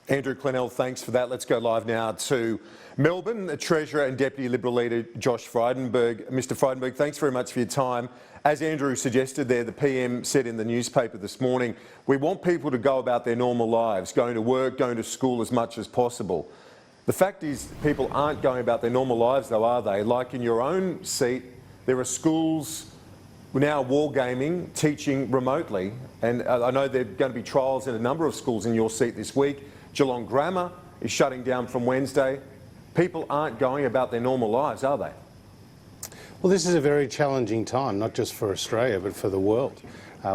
Andrew Clennell, thanks for that. Let's go live now to Melbourne. The Treasurer and Deputy Liberal Leader Josh Frydenberg. Mr Frydenberg, thanks very much for your time. As Andrew suggested there, the PM said in the newspaper this morning, we want people to go about their normal lives, going to work, going to school as much as possible. The fact is, people aren't going about their normal lives though, are they? Like in your own seat, there are schools now wargaming, teaching remotely, and I know there are going to be trials in a number of schools in your seat this week. Geelong Grammar is shutting down from Wednesday. People aren't going about their normal lives, are they? Well, this is a very challenging time, not just for Australia, but for the world.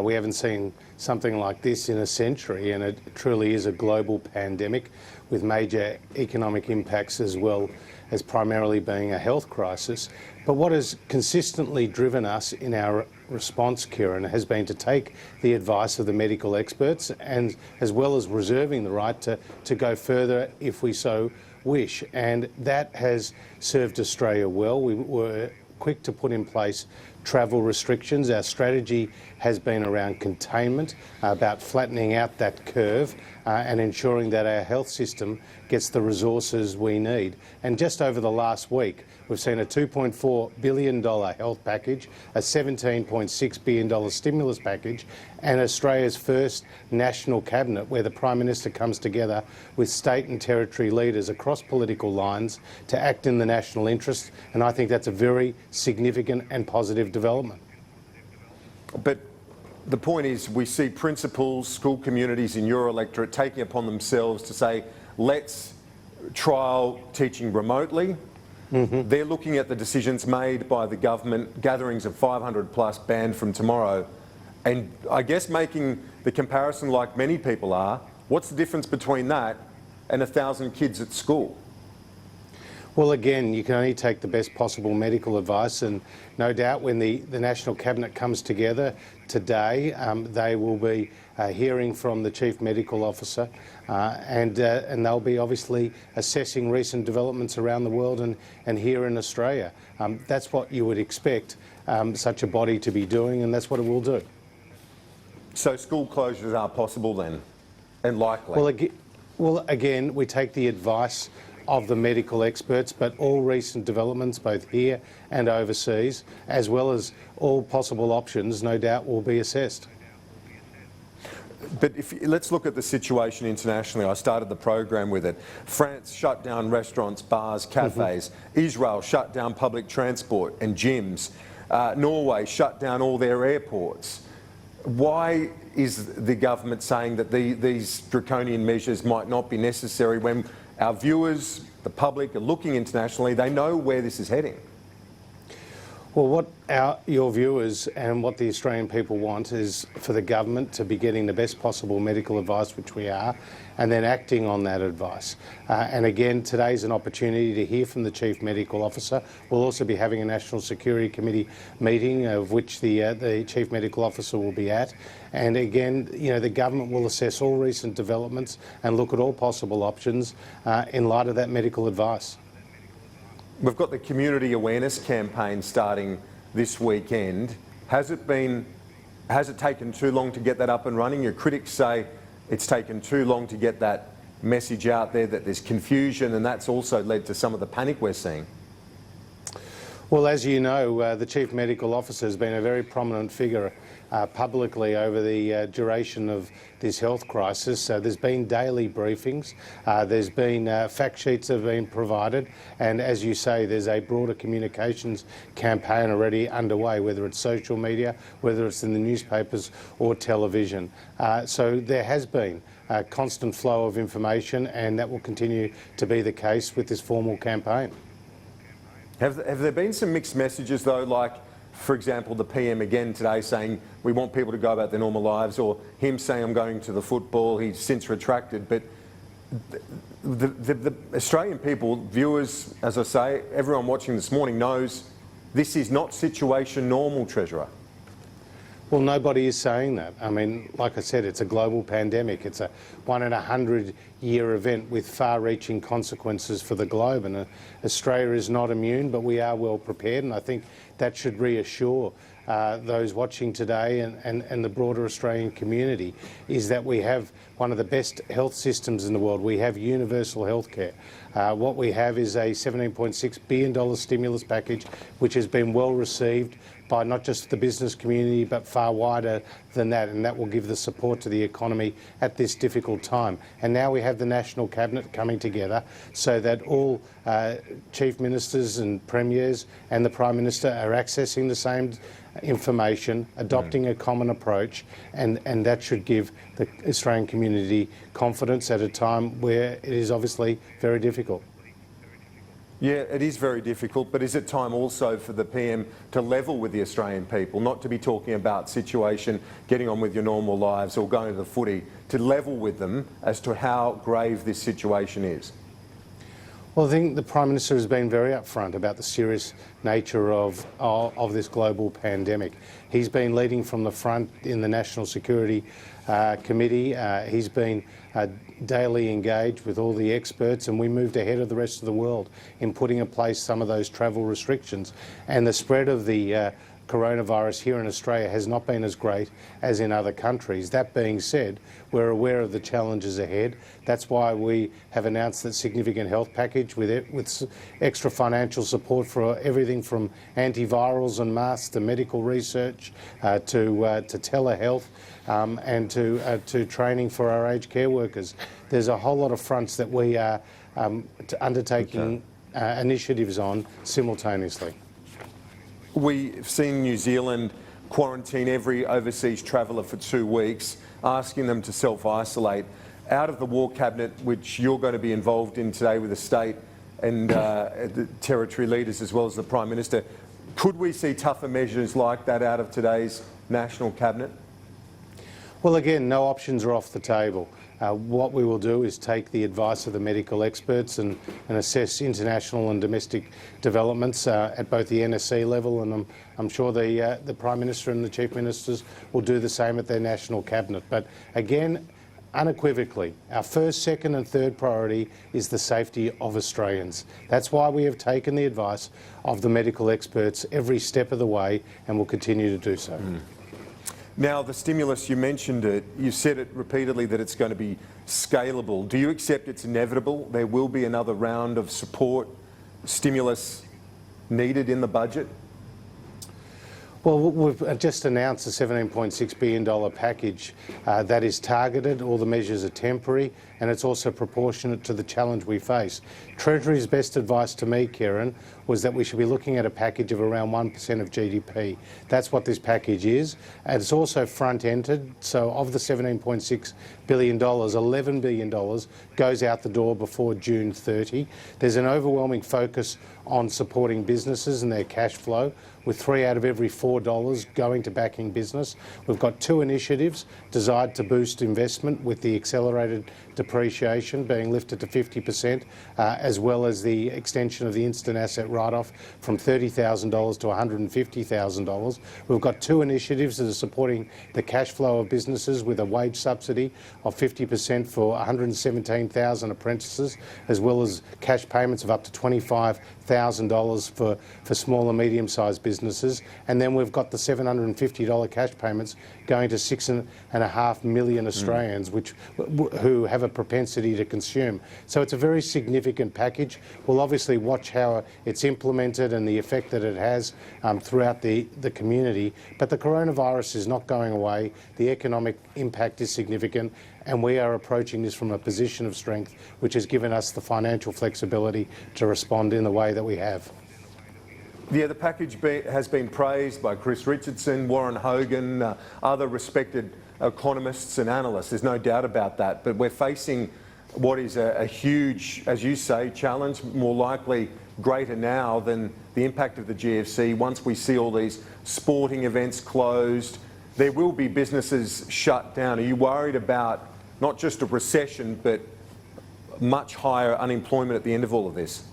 We haven't seen something like this in a century, and it truly is a global pandemic with major economic impacts as well as primarily being a health crisis. But what has consistently driven us in our response, Kieran, has been to take the advice of the medical experts, and as well as reserving the right to go further if we so wish. And that has served Australia well. We were quick to put in place travel restrictions. Our strategy has been around containment, about flattening out that curve and ensuring that our health system gets the resources we need. And just over the last week, we've seen a $2.4 billion health package, a $17.6 billion stimulus package, and Australia's first national cabinet where the Prime Minister comes together with state and territory leaders across political lines to act in the national interest. And I think that's a very significant and positive development. But the point is, we see principals, school communities in your electorate taking upon themselves to say, let's trial teaching remotely. They're looking at the decisions made by the government, gatherings of 500 plus banned from tomorrow. And I guess making the comparison like many people are, what's the difference between that and 1,000 kids at school? Well, again, you can only take the best possible medical advice, and no doubt when the National Cabinet comes together today, they will be hearing from the Chief Medical Officer and they'll be obviously assessing recent developments around the world and here in Australia. That's what you would expect such a body to be doing, and that's what it will do. So school closures are possible then, and likely? Well, again, we take the advice of the medical experts, but all recent developments, both here and overseas, as well as all possible options, no doubt will be assessed. But let's look at the situation internationally. I started the program with it. France shut down restaurants, bars, cafes. Israel shut down public transport and gyms. Norway shut down all their airports. Why is the government saying that these draconian measures might not be necessary when our viewers, the public, are looking internationally? They know where this is heading. Well, what your viewers and what the Australian people want is for the government to be getting the best possible medical advice, which we are, and then acting on that advice. And again, today's an opportunity to hear from the Chief Medical Officer. We'll also be having a National Security Committee meeting of which the Chief Medical Officer will be at. And again, you know, the government will assess all recent developments and look at all possible options in light of that medical advice. We've got the community awareness campaign starting this weekend. Has it taken too long to get that up and running? Your critics say it's taken too long to get that message out there, that there's confusion, and that's also led to some of the panic we're seeing. Well, as you know, the Chief Medical Officer has been a very prominent figure publicly over the duration of this health crisis. There's been daily briefings, there's been fact sheets that have been provided, and as you say, there's a broader communications campaign already underway, whether it's social media, whether it's in the newspapers or television. So there has been a constant flow of information, and that will continue to be the case with this formal campaign. Have there been some mixed messages though, like, for example, the PM again today saying we want people to go about their normal lives, or him saying I'm going to the football? He's since retracted, but the Australian people, viewers, as I say, everyone watching this morning knows this is not situation normal, Treasurer. Well, nobody is saying that. I mean, like I said, it's a global pandemic. It's a 1 in 100-year event with far-reaching consequences for the globe. And Australia is not immune, but we are well prepared. And I think that should reassure those watching today and the broader Australian community, is that we have one of the best health systems in the world. We have universal health care. What we have is a $17.6 billion stimulus package, which has been well received by not just the business community, but far wider than that, and that will give the support to the economy at this difficult time. And now we have the National Cabinet coming together so that all Chief Ministers and Premiers and the Prime Minister are accessing the same information, adopting a common approach, and that should give the Australian community confidence at a time where it is obviously very difficult. Yeah, it is very difficult, but is it time also for the PM to level with the Australian people, not to be talking about situation, getting on with your normal lives or going to the footy, to level with them as to how grave this situation is? Well, I think the Prime Minister has been very upfront about the serious nature of this global pandemic. He's been leading from the front in the National Security Committee. He's been daily engaged with all the experts, and we moved ahead of the rest of the world in putting in place some of those travel restrictions. And the spread of the coronavirus here in Australia has not been as great as in other countries. That being said, we're aware of the challenges ahead. That's why we have announced that significant health package with extra financial support for everything from antivirals and masks to medical research to telehealth and to training for our aged care workers. There's a whole lot of fronts that we are undertaking initiatives on simultaneously. We've seen New Zealand quarantine every overseas traveller for 2 weeks, asking them to self-isolate. Out of the War Cabinet, which you're going to be involved in today with the state and the territory leaders as well as the Prime Minister, could we see tougher measures like that out of today's National Cabinet? Well, again, no options are off the table. What we will do is take the advice of the medical experts and assess international and domestic developments at both the NSC level, and I'm sure the Prime Minister and the Chief Ministers will do the same at their National Cabinet. But again, unequivocally, our first, second and third priority is the safety of Australians. That's why we have taken the advice of the medical experts every step of the way and will continue to do so. Now, the stimulus, you mentioned it, you said it repeatedly that it's going to be scalable. Do you accept it's inevitable? There will be another round of support, stimulus needed in the budget? Well, we've just announced a $17.6 billion package that is targeted. All the measures are temporary, and it's also proportionate to the challenge we face. Treasury's best advice to me, Kieran, was that we should be looking at a package of around 1% of GDP. That's what this package is. And it's also front-ended, so of the $17.6 billion, $11 billion goes out the door before June 30. There's an overwhelming focus on supporting businesses and their cash flow, with 3 out of every $4 going to backing business. We've got 2 initiatives designed to boost investment, with the accelerated depreciation being lifted to 50%, as well as the extension of the instant asset write-off from $30,000 to $150,000. We've got 2 initiatives that are supporting the cash flow of businesses, with a wage subsidy of 50% for 117,000 apprentices, as well as cash payments of up to $25,000 for small and medium-sized businesses. And then we've got the $750 cash payments going to 6.5 million Australians who have a propensity to consume. So it's a very significant package. We'll obviously watch how it's implemented and the effect that it has throughout the community. But the coronavirus is not going away. The economic impact is significant, and we are approaching this from a position of strength, which has given us the financial flexibility to respond in the way that we have. Yeah, the package has been praised by Chris Richardson, Warren Hogan, other respected economists and analysts. There's no doubt about that. But we're facing what is a huge, as you say, challenge, more likely greater now than the impact of the GFC. Once we see all these sporting events closed, there will be businesses shut down. Are you worried about not just a recession, but much higher unemployment at the end of all of this?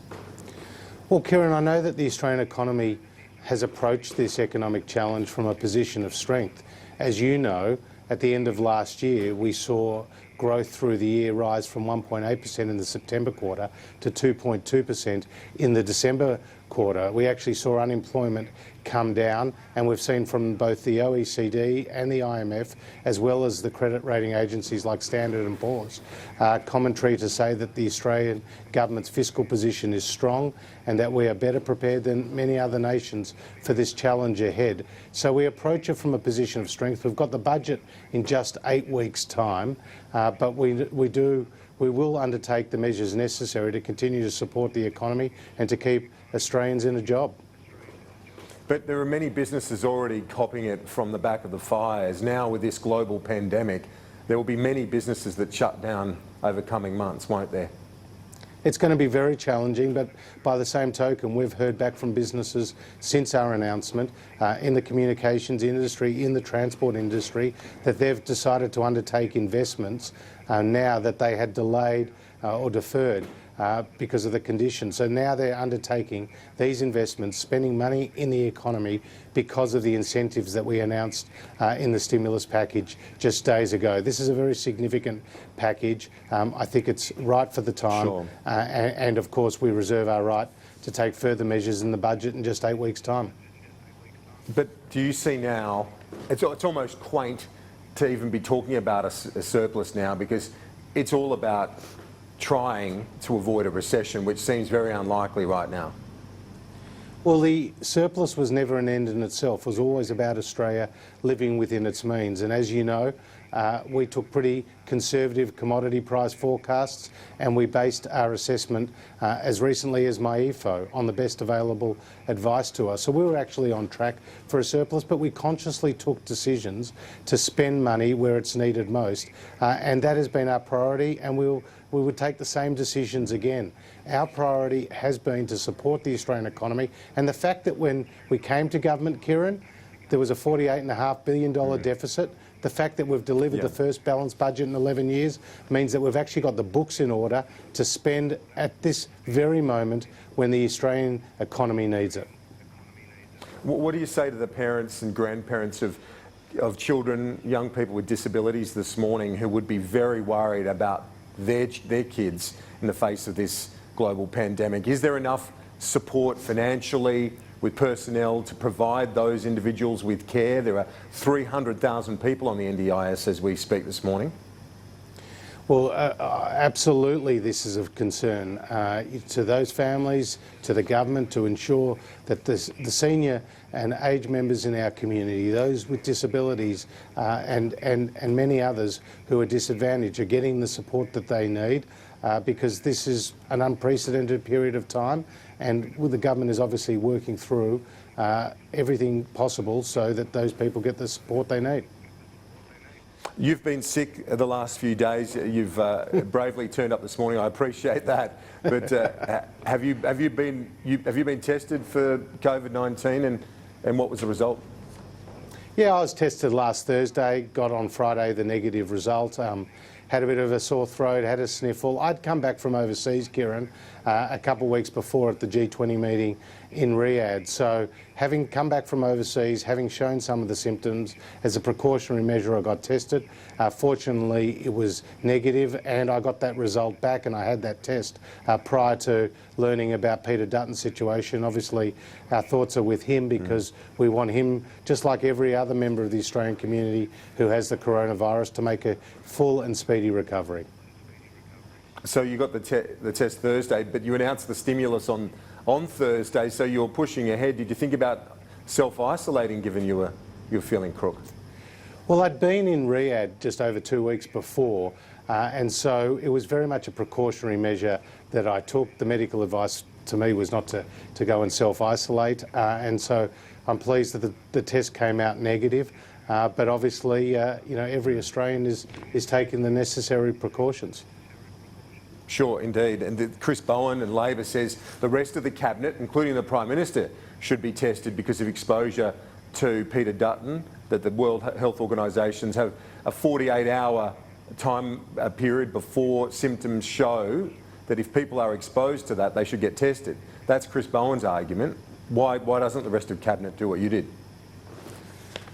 Well, Kieran, I know that the Australian economy has approached this economic challenge from a position of strength, as you know, at the end of last year, we saw growth through the year rise from 1.8% in the September quarter to 2.2% in the December quarter. We actually saw unemployment come down, and we've seen from both the OECD and the IMF, as well as the credit rating agencies like Standard & Poor's, commentary to say that the Australian government's fiscal position is strong and that we are better prepared than many other nations for this challenge ahead. So we approach it from a position of strength. We've got the budget in just 8 weeks' time, but we will undertake the measures necessary to continue to support the economy and to keep Australians in a job. But there are many businesses already copying it from the back of the fires. Now with this global pandemic, there will be many businesses that shut down over coming months, won't there? It's going to be very challenging, but by the same token, we've heard back from businesses since our announcement in the communications industry, in the transport industry, that they've decided to undertake investments now that they had delayed or deferred because of the conditions. So now they're undertaking these investments, spending money in the economy because of the incentives that we announced in the stimulus package just days ago. This is a very significant package. I think it's right for the time. Sure. And of course, we reserve our right to take further measures in the budget in just 8 weeks' time. But do you see now, it's almost quaint to even be talking about a surplus now, because it's all about trying to avoid a recession, which seems very unlikely right now. Well, the surplus was never an end in itself. It was always about Australia living within its means. And as you know, we took pretty conservative commodity price forecasts, and we based our assessment as recently as MyEFO on the best available advice to us. So we were actually on track for a surplus, but we consciously took decisions to spend money where it's needed most. And that has been our priority, and we would take the same decisions again. Our priority has been to support the Australian economy, and the fact that when we came to government, Kieran, there was a $48.5 billion deficit. The fact that we've delivered the first balanced budget in 11 years means that we've actually got the books in order to spend at this very moment when the Australian economy needs it. What do you say to the parents and grandparents of children, young people with disabilities this morning who would be very worried about their kids in the face of this global pandemic? Is there enough support financially with personnel to provide those individuals with care? There are 300,000 people on the NDIS as we speak this morning. Well, absolutely this is of concern to those families, to the government, to ensure that the senior and aged members in our community, those with disabilities and many others who are disadvantaged, are getting the support that they need because this is an unprecedented period of time, and the government is obviously working through everything possible so that those people get the support they need. You've been sick the last few days. You've bravely turned up this morning. I appreciate that. But have you been tested for COVID-19, and what was the result? Yeah, I was tested last Thursday. Got on Friday the negative result. Had a bit of a sore throat. Had a sniffle. I'd come back from overseas, Kieran, a couple of weeks before at the G20 meeting in Riyadh. So having come back from overseas, having shown some of the symptoms, as a precautionary measure I got tested. Fortunately it was negative, and I got that result back, and I had that test prior to learning about Peter Dutton's situation. Obviously our thoughts are with him because we want him, just like every other member of the Australian community who has the coronavirus, to make a full and speedy recovery. So you got the test Thursday, but you announced the stimulus on Thursday, so you're pushing ahead. Did you think about self-isolating given you were feeling crook? Well, I'd been in Riyadh just over 2 weeks before, and so it was very much a precautionary measure that I took. The medical advice to me was not to go and self-isolate, and so I'm pleased that the test came out negative. But obviously, you know, every Australian is taking the necessary precautions. Sure, indeed. And Chris Bowen and Labor says the rest of the Cabinet, including the Prime Minister, should be tested because of exposure to Peter Dutton, that the World Health Organisations have a 48-hour time period before symptoms show that if people are exposed to that, they should get tested. That's Chris Bowen's argument. Why doesn't the rest of Cabinet do what you did?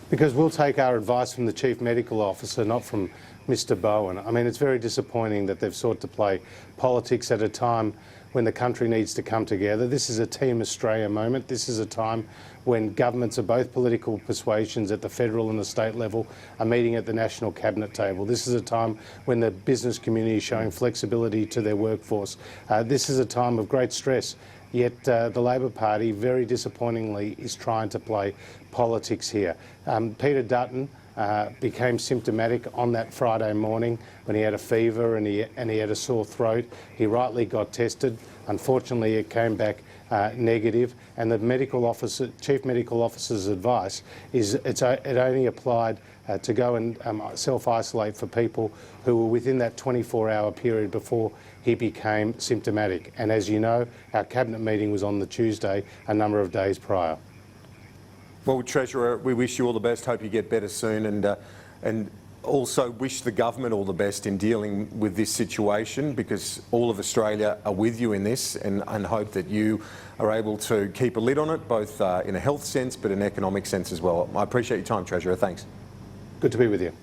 Because we'll take our advice from the Chief Medical Officer, not from Mr Bowen. I mean, it's very disappointing that they've sought to play politics at a time when the country needs to come together. This is a Team Australia moment. This is a time when governments of both political persuasions at the federal and the state level are meeting at the national cabinet table. This is a time when the business community is showing flexibility to their workforce. This is a time of great stress. Yet the Labor Party, very disappointingly, is trying to play politics here. Peter Dutton became symptomatic on that Friday morning when he had a fever and he had a sore throat. He rightly got tested. Unfortunately, it came back negative, and the chief medical officer's advice is it only applied to go and self-isolate for people who were within that 24-hour period before he became symptomatic. And as you know, our cabinet meeting was on the Tuesday, a number of days prior. Well, Treasurer, we wish you all the best. Hope you get better soon, and also wish the government all the best in dealing with this situation, because all of Australia are with you in this, and hope that you are able to keep a lid on it, both in a health sense but an economic sense as well. I appreciate your time, Treasurer. Thanks. Good to be with you.